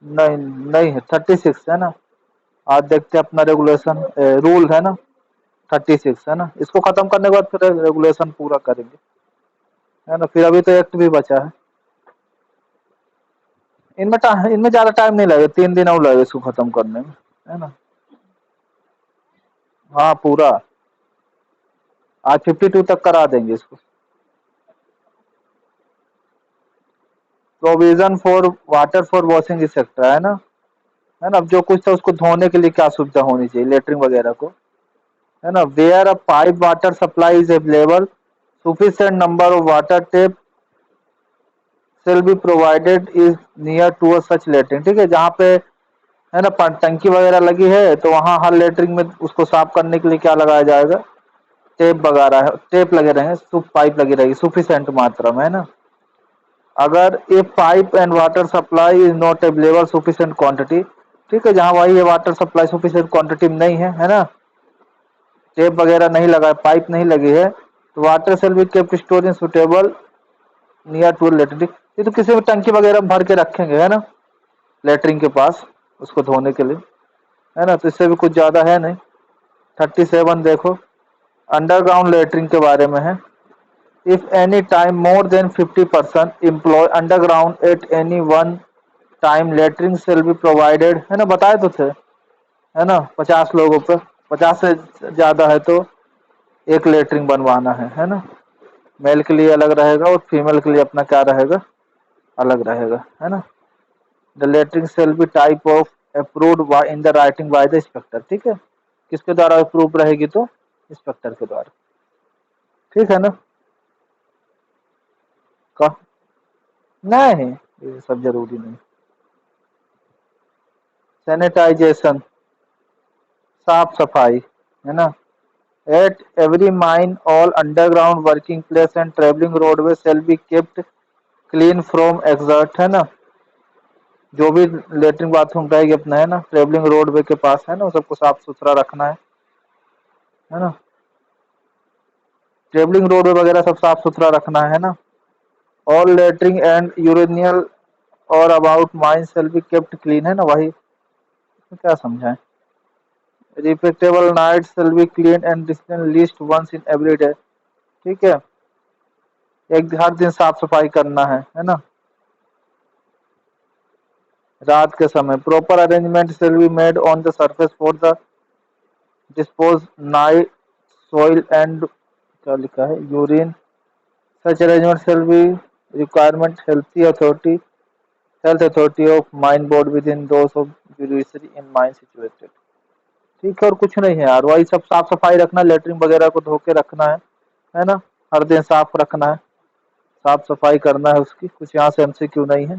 नहीं नहीं है, 36 है ना। आज देखते हैं अपना रेगुलेशन रूल है ना, 36 है ना। इसको खत्म करने के बाद फिर रेगुलेशन पूरा करेंगे, है ना। फिर अभी तो एक्ट भी बचा है। इनमें ज्यादा टाइम नहीं लगेगा, 3 दिन और लगेगा इसको खत्म करने में, है ना। हाँ पूरा, आज 52 तक करा देंगे इसको। Provision for water for washing sector है ना, है ना। अब जो कुछ था उसको धोने के लिए क्या सुविधा होनी चाहिए, लेटरिन वगैरह को, है ना। Where a pipe water supply is available, sufficient number of water tap shall be provided is near to a such latrine. ठीक है, जहाँ पे है ना टंकी वगैरह लगी है तो वहाँ हर लेटरिन में उसको साफ करने के लिए क्या लगाया जाएगा, टेप वगैरह है, टेप लगे रहेंगे, सुप पाइप लगी रहेगी सुफिशियंट मात्रा में, है ना। अगर a pipe and water supply is not available sufficient quantity, ठीक है, जहाँ वही है वाटर सप्लाई सुफिशियंट क्वांटिटी में नहीं है ना, टेप वगैरह नहीं लगा है, पाइप नहीं लगी है, तो water shall be kept store in suitable near to latrine. ये तो किसी भी टंकी वगैरह भर के रखेंगे, है ना, लेटरिन के पास उसको धोने के लिए, है ना। तो इससे भी कुछ ज्यादा है नहीं। 37 देखो, अंडरग्राउंड लेटरिन के बारे में है। If any time more than 50% employ underground at any one time latrine shall be provided, है ना, बताए तो थे, है ना। 50 लोगों पे, 50 से ज्यादा है तो एक लेटरिन बनवाना है ना। मेल के लिए अलग रहेगा और फीमेल के लिए अपना क्या रहेगा, अलग रहेगा, है ना। The latrine shall be type of approved in the writing by the inspector. ठीक है, किसके द्वारा अप्रूव रहेगी, तो इंस्पेक्टर के द्वारा। ठीक है ना। का नहीं, ये सब जरूरी नहीं। सैनिटाइजेशन, साफ सफाई, है ना। At every mine all underground working place and travelling roadway shall be kept clean from excreta, है ना। जो भी लेटरिन बाथरूम रहेगी अपना, है ना, ट्रेवलिंग रोडवे के पास, है ना, सबको साफ सुथरा रखना है ना। ट्रेवलिंग रोडवे वगैरह सब साफ सुथरा रखना है ना। ऑल लेटरिंग एंड यूरिनियल और about mine shall be kept clean, है ना। वही क्या समझाएं। Receptacle night shall be clean and distance least once in every day. ठीक है, एक हर दिन साफ सफाई करना है ना। रात के समय proper arrangement shall be made on the surface for the dispose night soil and क्या लिखा है urine, such arrangement shall be requirement health authority of mine board within those of judiciary in mine situated। ठीक है, और कुछ नहीं है यार, वही सब साफ सफाई रखना, लेटरिन वगैरह को धो के रखना है ना। हर दिन साफ रखना है, साफ सफाई करना है उसकी। कुछ यहाँ से एमसीक्यू नहीं है।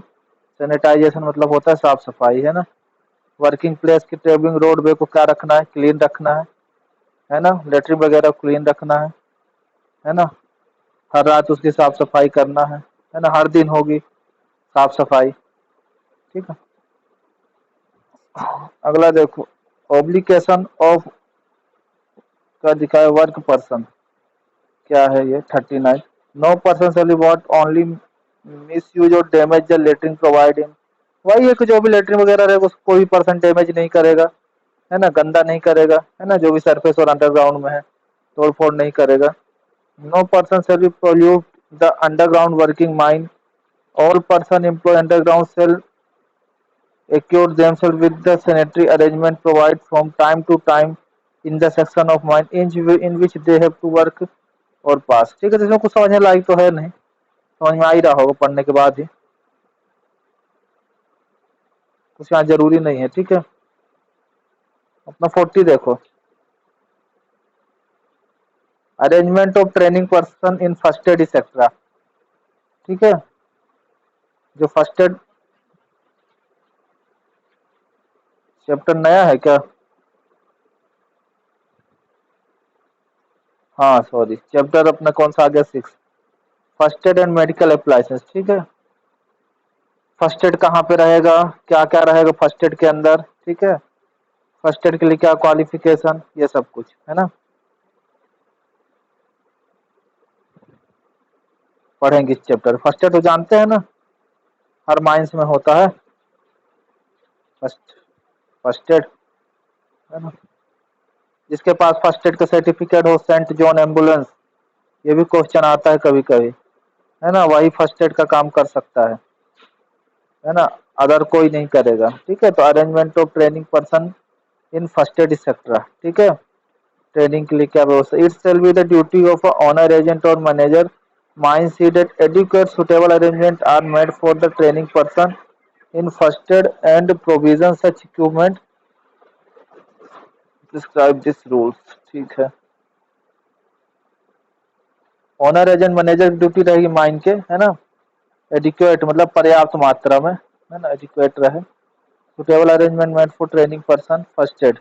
सैनिटाइजेशन मतलब होता है साफ सफाई, है ना। वर्किंग प्लेस की टेबलिंग रोड वे को क्या रखना है, क्लीन रखना है ना। लेटरिन वगैरह क्लीन रखना है ना। हर रात उसकी साफ सफाई करना है ना। हर दिन होगी साफ सफाई। ठीक है, अगला देखो, ऑब्लिकेशन ऑफ का दिखाया वर्क पर्सन, क्या है ये 39। नो पर्सन शैल वॉट ओनली मिस यूज और damage the latrine provide in. वही है कि जो भी लेटरिन वगैरह रहेगा उसको कोई पर्सन डैमेज नहीं करेगा, है ना, गंदा नहीं करेगा, है ना। जो भी सरफेस और अंडरग्राउंड में है तोड़ फोड़ नहीं करेगा। No person shall be pollute the underground working mine. All person employ underground shall equip themselves with the sanitary arrangement provided from time to time in the section of mine in which they have to work और पास। ठीक है, तो इसमें कुछ समझने लायक तो है नहीं, समझ में आ ही रहा होगा पढ़ने के बाद ही, कुछ यहाँ जरूरी नहीं है। ठीक है, अपना 40 देखो, arrangement of training person in first aid etcetera. ठीक है, जो फर्स्ट एड चैप्टर नया है क्या, हाँ सॉरी, चैप्टर अपना कौन सा आ गया, 6, first aid and medical appliances. ठीक है, फर्स्ट एड कहाँ पे रहेगा, क्या क्या रहेगा फर्स्ट एड के अंदर, ठीक है, फर्स्ट एड के लिए क्या क्वालिफिकेशन, ये सब कुछ, है ना, पढ़ेंगे इस चैप्टर। फर्स्ट एड तो जानते हैं ना, हर माइंस में होता है। फर्स्ट फर्स्ट एड, है ना, जिसके पास फर्स्ट एड का सर्टिफिकेट हो, सेंट जॉन एम्बुलेंस, ये भी क्वेश्चन आता है कभी कभी, है ना, वही फर्स्ट एड का काम कर सकता है ना, अदर कोई नहीं करेगा। ठीक है, तो arrangement of training person in first aid etcetera. ठीक है, ट्रेनिंग के लिए क्या व्यवस्था, it shall be the duty of owner agent और manager mind see that adequate suitable arrangement are made for the training person in first aid and provision such equipment describe this rules. ठीक है, owner agent manager की duty रहेगी mine के, है ना, adequate मतलब पर्याप्त मात्रा में, है ना, एडिक्वेट रहे, suitable arrangement made for training person first aid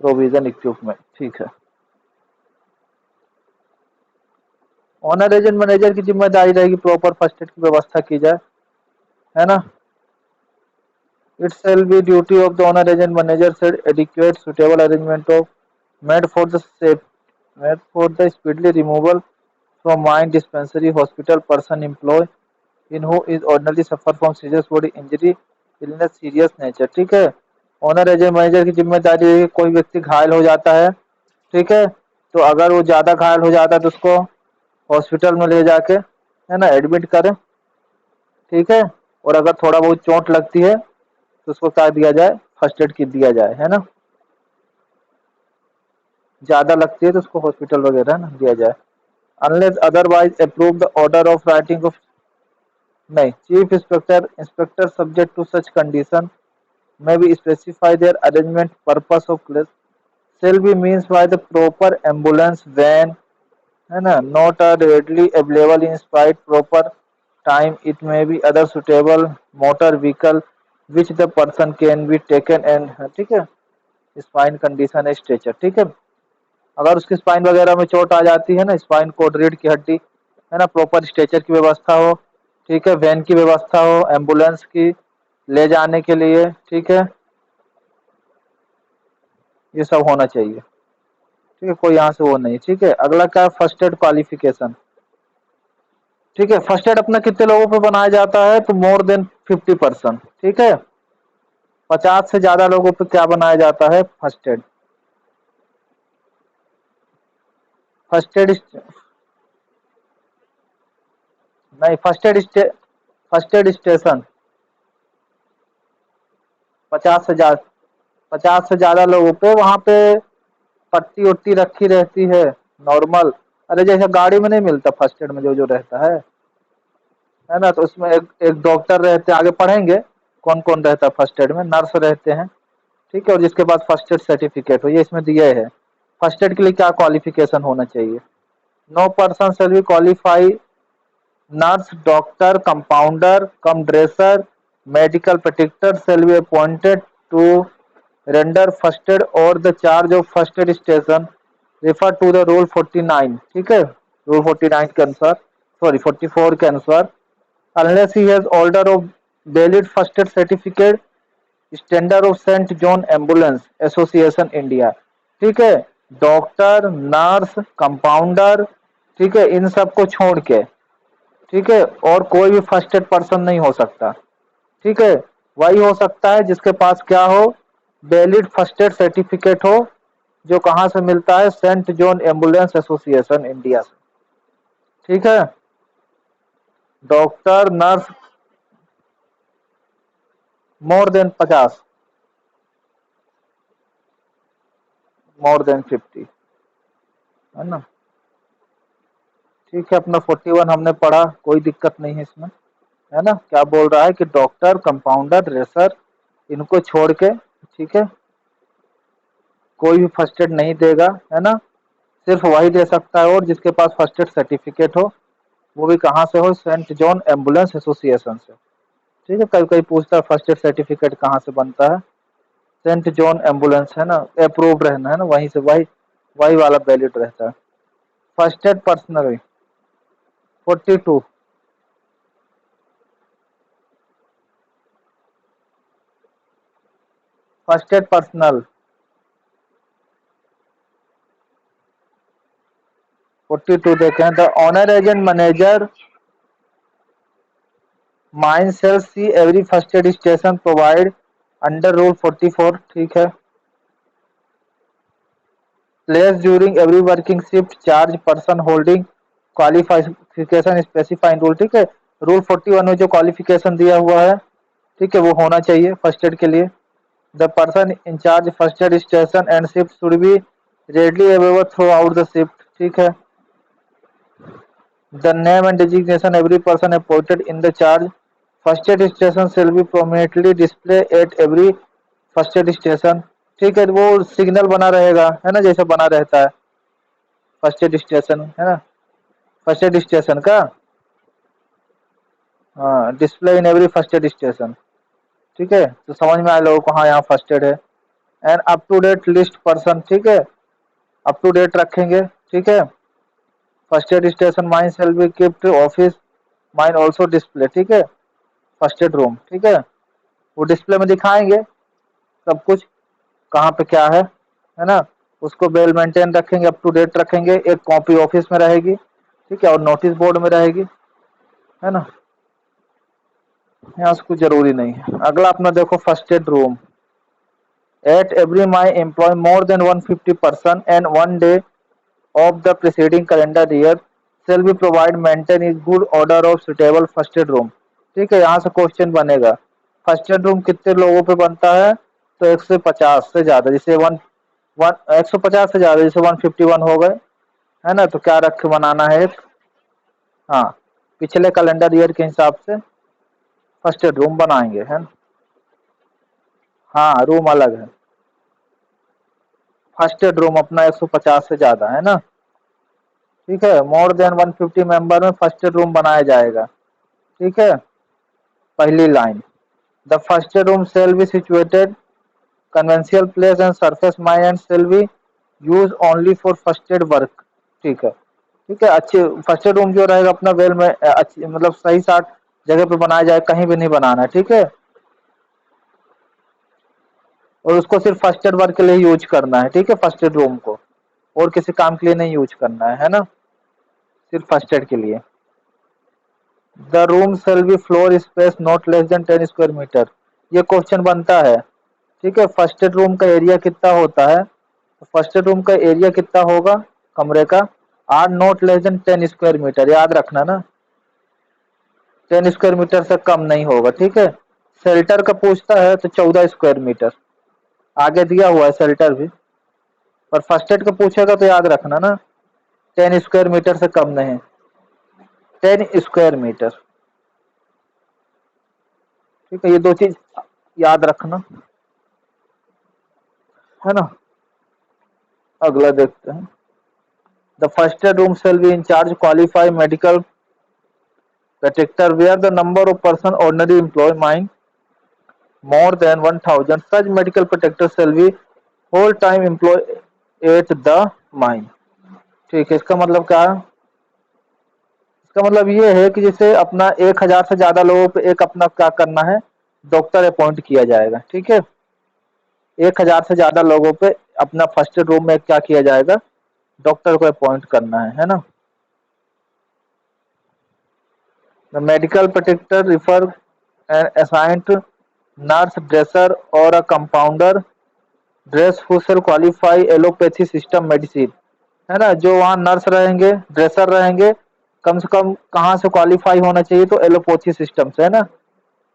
provision equipment. ठीक है, ऑनर एजेंट मैनेजर की जिम्मेदारी रहेगी प्रॉपर फर्स्ट एड की व्यवस्था की जाए, है ना, it shall be duty of the owner agent manager said adequate suitable arrangement of made for the safe made for the speedily removal from mine dispensary hospital person employ in who is ordinary suffer from serious body injury illness serious nature. ठीक है, owner agent manager की जिम्मेदारी है कि कोई व्यक्ति घायल हो जाता है, ठीक है, तो अगर वो ज्यादा घायल हो जाता है तो उसको हॉस्पिटल में ले जाके, है ना, एडमिट करें। ठीक है, और अगर थोड़ा बहुत चोट लगती है तो उसको क्या दिया जाए, फर्स्ट एड किट दिया जाए, है ना, ज्यादा लगती है तो उसको हॉस्पिटल वगैरह ना दिया जाए। Unless otherwise approve the order of writing of, नहीं, chief inspector inspector subject to such condition may be specify their arrangement purpose of place shall be means by the proper ambulance van, है ना, not are readily available in spite proper time, it may be other suitable motor vehicle which the person can be taken and, ठीक है, spine condition है stretcher. ठीक है, अगर उसकी spine वगैरह में चोट आ जाती है ना, स्पाइन कोड रीढ़ की हड्डी, है ना, प्रॉपर स्ट्रेचर की व्यवस्था हो, ठीक है, वैन की व्यवस्था हो, एम्बुलेंस की ले जाने के लिए, ठीक है, ये सब होना चाहिए। ठीक है, कोई यहाँ से वो नहीं। ठीक है, अगला क्या है, फर्स्ट एड क्वालिफिकेशन। ठीक है, फर्स्ट एड अपना कितने लोगों पे बनाया जाता है, तो मोर देन 50%। ठीक है, 50 से ज्यादा लोगों पे क्या बनाया जाता है, फर्स्ट एड। फर्स्ट एड नहीं, फर्स्ट एड स्टेशन 50 से ज्यादा, 50 से ज्यादा लोगों पे वहां पे पट्टी उट्टी रखी रहती है नॉर्मल, अरे जैसे गाड़ी में नहीं मिलता फर्स्ट एड में जो जो रहता है ना, तो उसमें एक डॉक्टर रहते हैं, आगे पढ़ेंगे कौन कौन रहता है फर्स्ट एड में, नर्स रहते हैं, ठीक है, और जिसके पास फर्स्ट एड सर्टिफिकेट हो, ये इसमें दिया है। फर्स्ट एड के लिए क्या क्वालिफिकेशन होना चाहिए, no person shall be qualify nurse doctor compounder cum dresser medical protector shall be appointed to render first aid और the charge of first aid station refer to the rule 49। ठीक है, rule 49 के अनुसार, sorry 44 के अनुसार, unless he has order of valid first aid certificate standard of Saint John Ambulance Association India. ठीक है, doctor nurse compounder, ठीक है, इन सब को छोड़ के, ठीक है, और कोई भी फर्स्ट एड पर्सन नहीं हो सकता। ठीक है, वही हो सकता है जिसके पास क्या हो, वैलिड फर्स्ट एड सर्टिफिकेट हो, जो कहाँ से मिलता है, Saint John Ambulance Association India से। ठीक है, doctor nurse more than 50, more than 50, है ना। ठीक है, अपना 41 हमने पढ़ा, कोई दिक्कत नहीं है इसमें, है ना। क्या बोल रहा है कि डॉक्टर कंपाउंडर रेसर इनको छोड़ के, ठीक है, कोई भी फर्स्ट एड नहीं देगा, है ना, सिर्फ वही दे सकता है और जिसके पास फर्स्ट एड सर्टिफिकेट हो, वो भी कहाँ से हो, सेंट जॉन एम्बुलेंस एसोसिएशन से। ठीक है, कभी कभी पूछता है फर्स्ट एड सर्टिफिकेट कहाँ से बनता है, सेंट जॉन एम्बुलेंस, है ना, अप्रूव रहना, है ना, वहीं से, वही वही वाला वैलिड रहता है। First aid personal 42, first aid personal 42 देखे हैं, the owner agent manager mine shall see every first aid station provide under rule 44, ठीक है। Place during every working shift charge person holding qualification specified rule, ठीक है। Rule 41 में जो qualification दिया हुआ है, ठीक है, वो होना चाहिए फर्स्ट एड के लिए। The person in charge first aid station and shift should be readily available throughout the shift, ठीक है। The name and designation every person appointed in the charge first aid station shall be prominently display at every first aid station, ठीक है। वो signal बना रहेगा, है ना, जैसे बना रहता है फर्स्ट एड स्टेशन, है ना, फर्स्ट एड स्टेशन का। हाँ, display in every first aid station, ठीक है। तो समझ में आया लोगों को, हाँ यहाँ फर्स्ट एड है। And up to date list person, ठीक है, अप टू डेट रखेंगे, ठीक है। First aid station mine shall be kept office mine also display, ठीक है। फर्स्ट एड रूम, ठीक है, वो डिस्प्ले में दिखाएंगे सब कुछ, कहाँ पे क्या है ना। उसको वेल मेंटेन रखेंगे, अप टू डेट रखेंगे। एक कॉपी ऑफिस में रहेगी, ठीक है, और नोटिस बोर्ड में रहेगी, है ना। यहाँ से कुछ जरूरी नहीं है। अगला अपना देखो first aid room. At every mine employ more than 150% and one day of the preceding calendar year shall be provide maintain is good order of suitable first aid room, ठीक है। यहाँ से क्वेश्चन बनेगा फर्स्ट एड रूम कितने लोगों पे बनता है, तो 150 से ज्यादा, जैसे वन वन 150 से ज्यादा, जैसे 151 हो गए, है ना। तो क्या रख बनाना है एक, हाँ, पिछले कैलेंडर ईयर के हिसाब से फर्स्ट एड रूम बनाएंगे, है ना। हाँ, रूम अलग है। फर्स्ट एड रूम अपना 150 से ज्यादा, है ना, ठीक है। मोर देन 150 मेंबर में फर्स्ट एड रूम बनाया जाएगा, ठीक है। पहली line, the first room shall B situated conventional place and surface mine and shall be use only for first aid work, ठीक है, ठीक है। अच्छे फर्स्ट एड रूम जो रहेगा अपना वेल में अच्छी, मतलब सही साठ जगह पे बनाया जाए, कहीं भी नहीं बनाना है, ठीक है। और उसको सिर्फ फर्स्ट एड वर्क के लिए यूज करना है, ठीक है, फर्स्ट एड रूम को, और किसी काम के लिए नहीं यूज करना है ना, सिर्फ फर्स्ट एड के लिए। The room shall be floor space not less than 10 square metre, ये क्वेश्चन बनता है, ठीक है। फर्स्ट एड रूम का एरिया कितना होता है, तो फर्स्ट एड रूम का एरिया कितना होगा कमरे का, are not less than 10 square metre, याद रखना ना, 10 स्क्वायर मीटर से कम नहीं होगा, ठीक है। शेल्टर का पूछता है तो 14 स्क्वायर मीटर, आगे दिया हुआ है शेल्टर भी, पर फर्स्ट एड का पूछेगा तो याद रखना ना, 10 स्क्वायर मीटर से कम नहीं, 10 स्क्वायर मीटर, ठीक है। ये दो चीज याद रखना, है ना। अगला देखते हैं। The first aid room shall be in charge qualify medical protector where the number of person ordinary employee mine more than 1000 such medical protector shall be whole time employee at the mine, ठीक है। इसका मतलब क्या है, इसका मतलब ये है कि जैसे अपना 1000 से ज्यादा लोगों पे एक अपना क्या करना है, डॉक्टर अपॉइंट किया जाएगा, ठीक है। 1000 से ज्यादा लोगों पे अपना फर्स्ट रूम में क्या किया जाएगा, डॉक्टर को अपॉइंट करना है ना। The medical protector refer and assigned nurse dresser और a compounder dress who shall qualify allopathy system medicine, है ना। जो वहाँ नर्स रहेंगे, ड्रेसर रहेंगे, कम से कम कहाँ से क्वालिफाई होना चाहिए, तो एलोपैथी सिस्टम से, है ना,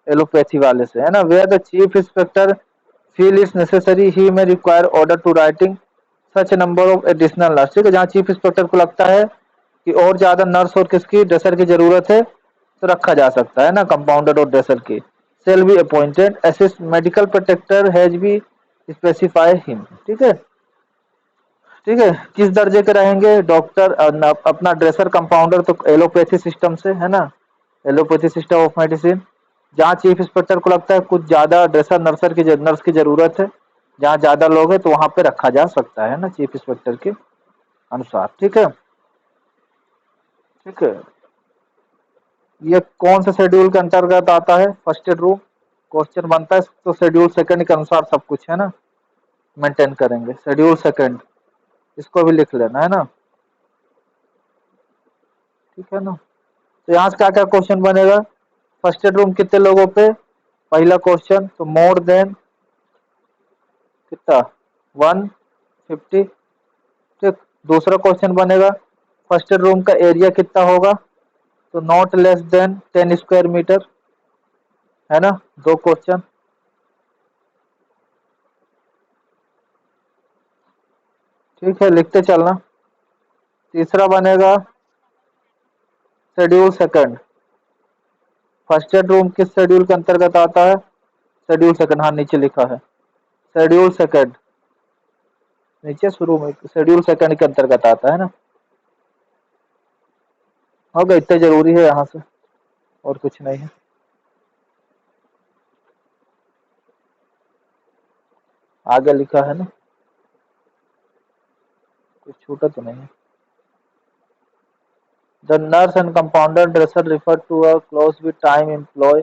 एलोपैथी वाले से, है ना। Where the chief inspector feel is necessary he may require order to writing such number of additional nurse, ठीक है। जहाँ चीफ इंस्पेक्टर को लगता है कि और ज्यादा नर्स और किसकी ड्रेसर की जरूरत है, तो रखा जा सकता है ना, कंपाउंडर और ड्रेसर की। Shall be appointed assist medical protector has be specify him, ठीक है, ठीक है। किस दर्जे के रहेंगे डॉक्टर, अपना ड्रेसर कंपाउंडर तो एलोपैथी सिस्टम से, है ना, एलोपैथी सिस्टम ऑफ मेडिसिन। जहाँ चीफ इंस्पेक्टर को लगता है कुछ ज्यादा ड्रेसर नर्स की जरूरत है, जहाँ ज्यादा लोग हैं, तो वहां पे रखा जा सकता है ना, चीफ इंस्पेक्टर के अनुसार, ठीक है, ठीक है। ये कौन से शेड्यूल के अंतर्गत आता है फर्स्ट एड रूम, क्वेश्चन बनता है तो शेड्यूल सेकंड के अनुसार सब कुछ, है ना, मेंटेन करेंगे। शेड्यूल सेकंड, इसको भी लिख लेना, है ना, ठीक है ना। तो यहाँ से क्या क्या क्वेश्चन बनेगा, फर्स्ट एड रूम कितने लोगों पे, पहला क्वेश्चन तो मोर देन कितना 150। ठीक, दूसरा क्वेश्चन बनेगा फर्स्ट रूम का एरिया कितना होगा, तो not less than 10 square metre, है ना। दो क्वेश्चन। ठीक है, लिखते चलना। तीसरा बनेगा schedule second. First aid room किस शेड्यूल के अंतर्गत आता है, शेड्यूल सेकंड, हाँ नीचे लिखा है शेड्यूल सेकंड, नीचे शुरू में शेड्यूल सेकंड के अंतर्गत आता है ना। होगा, इतना जरूरी है यहाँ से, और कुछ नहीं है। आगे लिखा है ना, कुछ छूटा तो नहीं है। The nurse and compounder dresser refer to a close with time employee.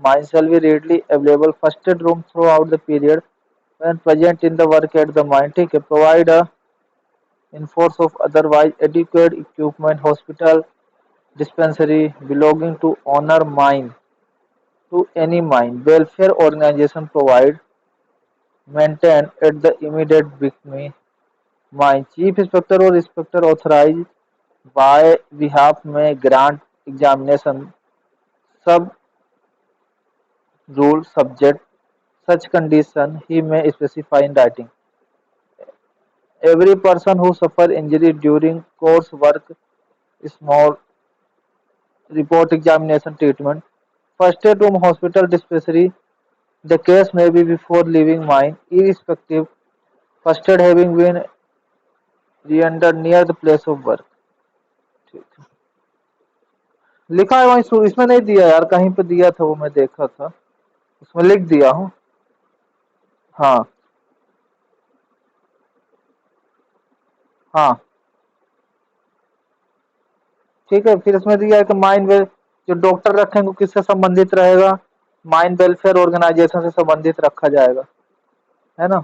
Mine shall be readily available first aid room throughout the period when present in the work at the mine. ठीक है, provide a enforce of otherwise adequate equipment hospital dispensary belonging to owner mine to any mine welfare organization provide maintain at the immediate victim mine chief inspector or inspector authorized by behalf may grant examination sub rule subject such condition he may specify in writing. Every person who suffer injury during course work small report examination treatment first aid room hospital dispensary the case may be before leaving mine irrespective first aid having been rendered near the place of work. ठीक है। लिखा है वहीं इसमें नहीं दिया यार, कहीं पे दिया था वो, मैं देखा था उसमें लिख दिया हूँ। हाँ हाँ ठीक है, फिर इसमें दिया है कि माइन वेल जो डॉक्टर रखेंगे किससे संबंधित रहेगा, माइन वेलफेयर ऑर्गेनाइजेशन से संबंधित रखा जाएगा, है ना।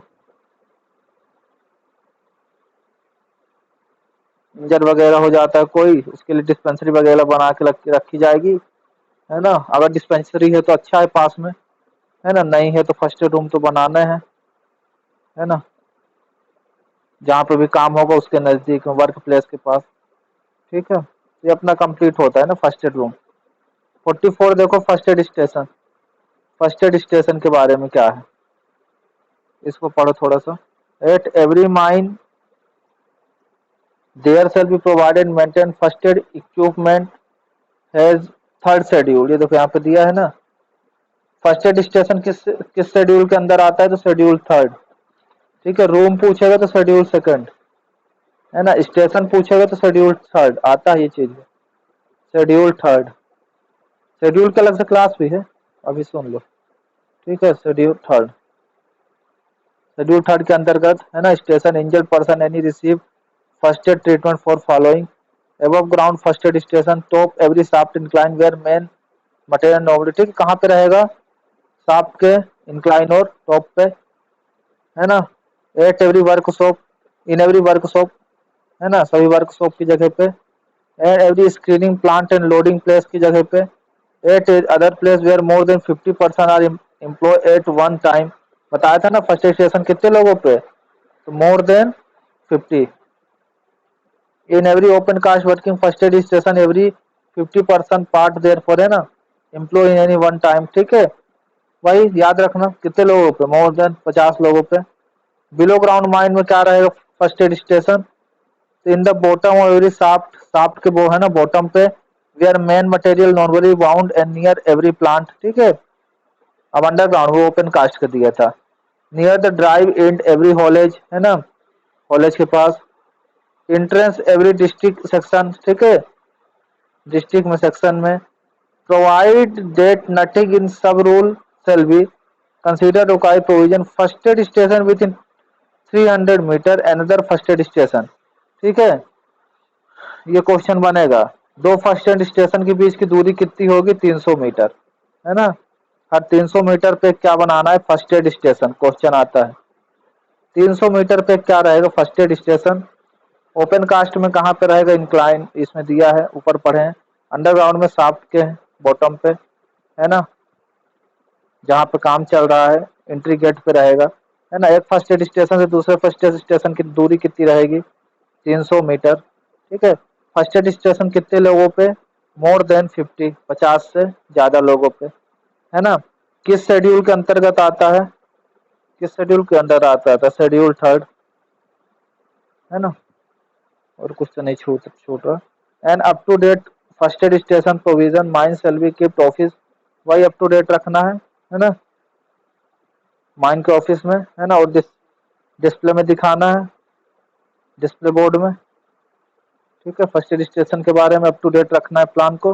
इंजर वगैरह हो जाता है कोई, उसके लिए डिस्पेंसरी वगैरह बना के रखी जाएगी, है ना। अगर डिस्पेंसरी है तो अच्छा है पास में, है ना, नहीं है तो फर्स्ट एड रूम तो बनाना है ना, जहाँ पे भी काम होगा उसके नजदीक में वर्क प्लेस के पास। ठीक है, ये अपना कंप्लीट होता है ना फर्स्ट एड रूम। 44 देखो first aid station, first aid station के बारे में क्या है, इसको पढ़ो थोड़ा सा। At every mine there shall be provided maintain first aid equipment has third schedule, ये देखो यहाँ पे दिया है ना। फर्स्ट एड स्टेशन किस किस शेड्यूल के अंदर आता है, तो शेड्यूल थर्ड। ठीक है, रूम पूछेगा तो शेड्यूल सेकंड, है ना। स्टेशन पूछेगा तो शेड्यूल थर्ड आता है, ये चीज शेड्यूल थर्ड। शेड्यूल के अलग से क्लास भी है, अभी सुन लो। ठीक है, शेड्यूल थर्ड, शेड्यूल थर्ड के अंतर्गत, है ना, station injured person any receive first aid treatment for following above ground first aid station top every shaft incline where main material normally। ठीक है, कहाँ पे रहेगा, शाफ्ट के इंक्लाइन और टॉप पे, है ना। At every workshop in every workshop, है ना, सभी वर्कशॉप की जगह पे। And every screening plant and loading place की जगह पे। At other place where more than 50% are employ at one time. बताया था ना फर्स्ट एड स्टेशन कितने लोगों पे, तो more than 50। In every open cast working first aid station every 50% part there for, है ना, employ in any one time. ठीक है, वही याद रखना कितने लोगों पे, मोर देन 50 लोगों पे। बिलो ग्राउंड माइन में क्या रहेगा first aid station, in the bottom और एवरी शाफ्ट, शाफ्ट के वो है ना बॉटम पे, where main material normally bound and near every plant. ठीक है, अब अंडरग्राउंड वो ओपन कास्ट कर दिया था। Near the drive and every haulage, है ना, कॉलेज के पास। एंट्रेंस एवरी डिस्ट्रिक्ट सेक्शन, ठीक है, डिस्ट्रिक्ट में सेक्शन में। Provide date nothing in sub rule shall be consider required provision first aid station within 300 metre another first aid station. ठीक है, ये क्वेश्चन बनेगा, दो फर्स्ट एड स्टेशन के बीच की दूरी कितनी होगी, 300 मीटर, है ना। हर 300 मीटर पे क्या बनाना है, फर्स्ट एड स्टेशन, क्वेश्चन आता है। 300 मीटर पे क्या रहेगा, first aid station. Open cast में कहाँ पे रहेगा, इंक्लाइन, इसमें दिया है, ऊपर पढ़े हैं। अंडरग्राउंड में शाफ्ट के बॉटम पे, है ना, जहाँ पे काम चल रहा है, एंट्री गेट पे रहेगा। है ना। एक फर्स्ट एड स्टेशन से दूसरे फर्स्ट एड स्टेशन की दूरी कितनी रहेगी? 300 मीटर। ठीक है। फर्स्ट एड स्टेशन कितने लोगों पे? मोर देन 50, 50 से ज्यादा लोगों पे, है ना। किस शेड्यूल के अंतर्गत आता है? किस शेड्यूल के अंदर आता था? शेड्यूल थर्ड, है ना। और कुछ तो नहीं छूट छूट रहा। And up to date first aid station provision mine shall be kept office, वही अप टू डेट रखना है ना। माइन के ऑफिस में, है ना। और डिस्प्ले में दिखाना है, डिस्प्ले बोर्ड में। ठीक है। फर्स्ट एड स्टेशन के बारे में अप टू डेट रखना है प्लान को।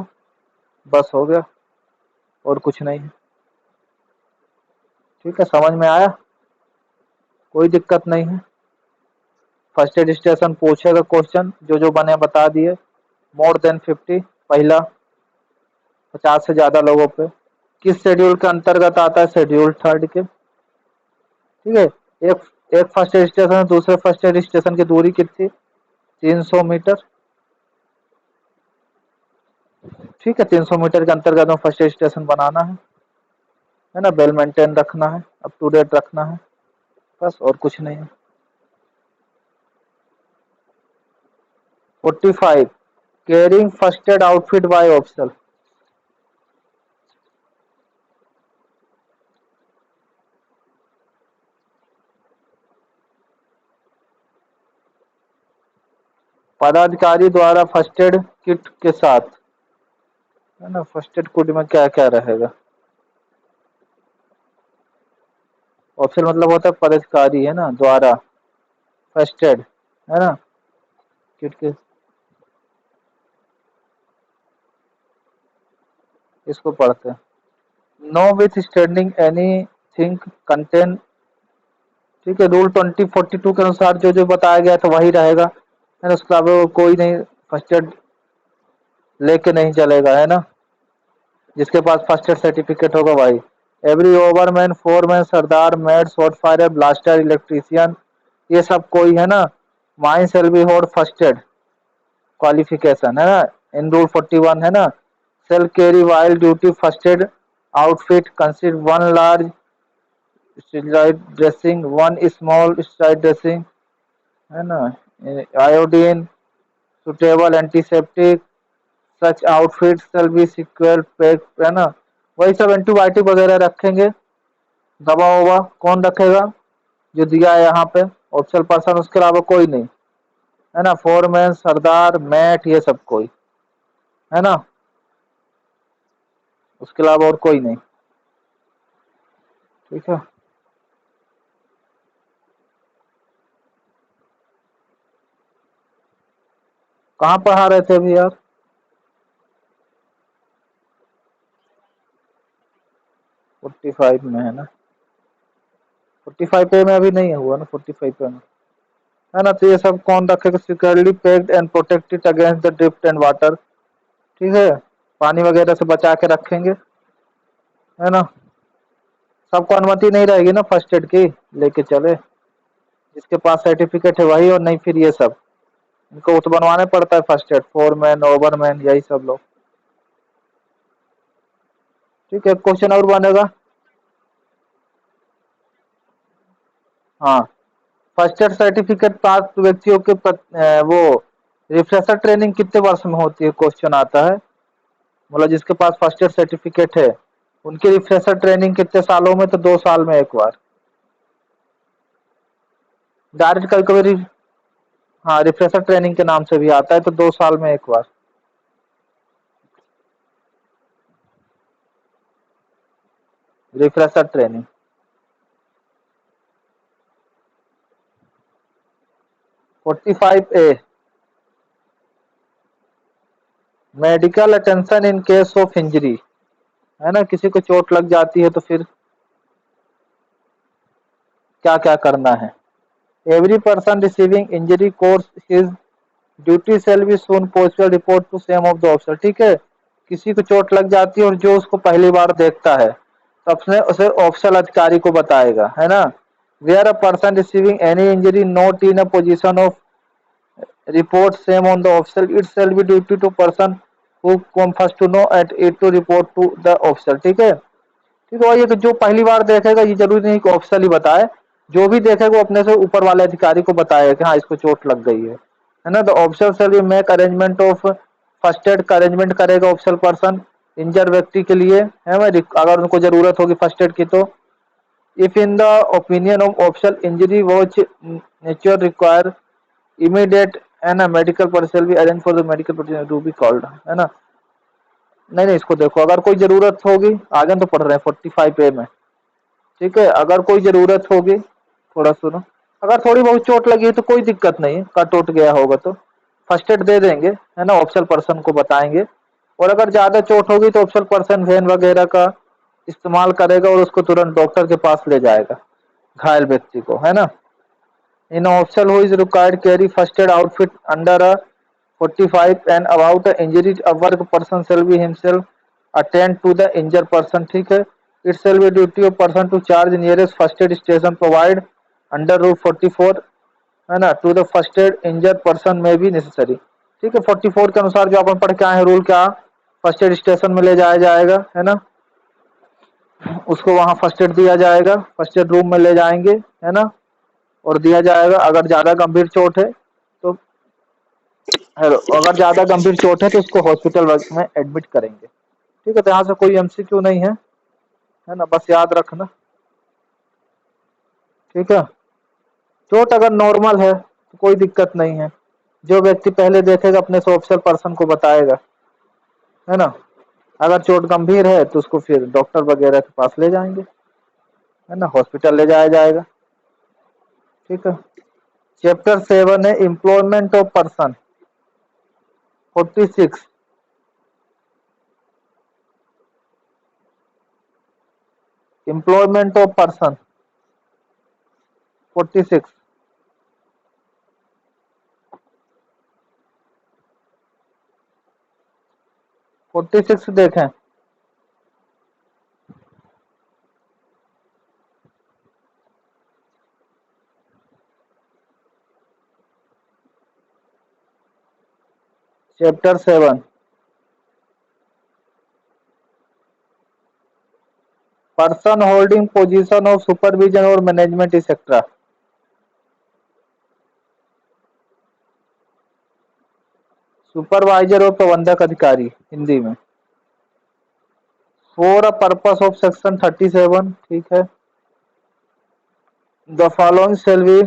बस हो गया, और कुछ नहीं है। ठीक है, समझ में आया? कोई दिक्कत नहीं है। फर्स्ट एड स्टेशन पूछेगा क्वेश्चन, जो जो बने बता दिए। मोर देन 50 पहला, 50 से ज्यादा लोगों पे। किस शेड्यूल के अंतर्गत आता है? शेड्यूल थर्ड के। ठीक है। एक एक फर्स्ट एड स्टेशन दूसरे फर्स्ट एड स्टेशन की दूरी कितनी? 300 मीटर। ठीक है, 300 मीटर के अंतर्गत में फर्स्ट एड स्टेशन बनाना है ना। वेल मेंटेन रखना है, अप टू डेट रखना है, बस और कुछ नहीं है। 45 carrying first aid outfit by officer. पदाधिकारी द्वारा फर्स्ट एड किट के साथ, है ना। फर्स्ट एड किट में क्या क्या रहेगा? ऑफिसर मतलब होता है पदाधिकारी, है ना, द्वारा फर्स्ट एड, है ना, किट के। इसको पढ़ते हैं। Know with standing any thing contain. ठीक है। रूल 2042 के अनुसार जो जो बताया गया था वही रहेगा, है ना। उसके अलावा कोई नहीं फर्स्ट एड लेके नहीं चलेगा, है ना। जिसके पास फर्स्ट एड सर्टिफिकेट होगा भाई। Every overman, foreman, sardar, mate, shot fire, blaster, electrician, ये सब कोई, है ना। Mine shall be hold first aid qualification, है ना। इन रूल 41, है ना। Shall carry while duty first aid outfit consist one large steroid dressing, one small steroid dressing, है ना। Iodine, suitable antiseptic, such outfit shall be secure pack, है ना। वही सब एंटीबायोटिक वगैरह रखेंगे। दवा ववा कौन रखेगा? जो दिया है यहाँ पे, ऑफिशियल पर्सन, उसके अलावा कोई नहीं, है ना। फोरमैन, सरदार, मैट, ये सब कोई, है ना। उसके अलावा और कोई नहीं। ठीक है। कहाँ पढ़ा रहे थे अभी यार? 45 में, है ना। 45 पे में अभी नहीं हुआ ना, 45 पे में, है ना। तो ये सब कौन रखेगा? Securely packed and protected against the drift and water. ठीक है। पानी वगैरह से बचा के रखेंगे, है ना। सबको अनुमति नहीं रहेगी ना फर्स्ट एड की लेके चले। जिसके पास सर्टिफिकेट है वही, और नहीं फिर ये सब इनको तो बनवाने पड़ता है फर्स्ट एड, फोरमैन, ओवरमैन, यही सब लोग। ठीक है। क्वेश्चन और बनेगा। हाँ, फर्स्ट एड सर्टिफिकेट प्राप्त व्यक्तियों के वो रिफ्रेशर ट्रेनिंग कितने वर्ष में होती है? क्वेश्चन आता है। मतलब जिसके पास फर्स्ट एड सर्टिफिकेट है उनकी रिफ्रेशर ट्रेनिंग कितने सालों में? तो 2 साल में एक बार। डायरेक्ट कभी कभी, हाँ, रिफ्रेशर ट्रेनिंग के नाम से भी आता है, तो 2 साल में एक बार refresher training. 45A medical attention in case of injury, है ना। किसी को चोट लग जाती है तो फिर क्या क्या करना है? Every person receiving injury course his duty shall be soon possible report to same of the officer. ठीक है। किसी को चोट लग जाती है और जो उसको पहली बार देखता है तो अपने उसे ऑफिशियल अधिकारी को बताएगा, है ना। Where a person receiving any injury not in a position of report same on the official, it shall be duty to person who come first to know at it to report to the official। ठीक है। ठीक है। और ये तो जो पहली बार देखेगा ये जरूरी नहीं कि ऑफिशियल ही बताए, जो भी देखेगा वो अपने से ऊपर वाले अधिकारी को बताएगा कि हाँ इसको चोट लग गई है ना। The officer shall be make arrangement of first add का अरेंजमेंट करेगा ऑफिसर पर्सन इंजर व्यक्ति के लिए, है ना, अगर उनको जरूरत होगी फर्स्ट एड की तो। If in the opinion of official injury watch nature require immediate, है ना, मेडिकल पर्सन भी arrange for the medical person to be called, है ना। नहीं नहीं, इसको देखो, अगर कोई जरूरत होगी, आगे तो पढ़ रहे हैं 45A में, ठीक है। अगर कोई जरूरत होगी, थोड़ा सुनो, अगर थोड़ी बहुत चोट लगी है तो कोई दिक्कत नहीं है, कट उठ गया होगा तो फर्स्ट एड दे देंगे, है ना, ऑफिशियल पर्सन को बताएंगे। और अगर ज्यादा चोट होगी तो ऑफिशियल पर्सन वैन वगैरह का इस्तेमाल करेगा और उसको तुरंत डॉक्टर के पास ले जाएगा, घायल व्यक्ति को, है ना। In officer who is required carry first aid outfit under a 45 and about the injury, a work person shall be himself attend to the injured person, ठीक है। it shall be duty of person to charge nearest first aid station provide under rule 44, है ना, to the first aid injured person may be necessary, ठीक है। 44 के अनुसार जो अपन पढ़ के आए हैं रूल, क्या फर्स्ट एड स्टेशन में ले जाया जाएगा, है ना, उसको वहां फर्स्ट एड दिया जाएगा, फर्स्ट एड रूम में ले जाएंगे, है ना, और दिया जाएगा। अगर ज्यादा गंभीर चोट है तो, हेलो, अगर ज्यादा गंभीर चोट है तो उसको हॉस्पिटल में एडमिट करेंगे, ठीक है। तो यहाँ से कोई एमसीक्यू नहीं है ना, बस याद रखना, ठीक है। चोट अगर नॉर्मल है तो कोई दिक्कत नहीं है, जो व्यक्ति पहले देखेगा अपने से ऑफिसर पर्सन को बताएगा, है ना। अगर चोट गंभीर है तो उसको फिर डॉक्टर वगैरह के पास ले जाएंगे, है ना, हॉस्पिटल ले जाया जाएगा, ठीक है। चैप्टर 7 है employment of person. 46, employment of person. 46, 46 देखें। Chapter 7, person holding position of supervision और मैनेजमेंट एक्सेट्रा। सुपरवाइजर और प्रबंधक अधिकारी हिंदी में। For a purpose of section 37, ठीक है। The following shall be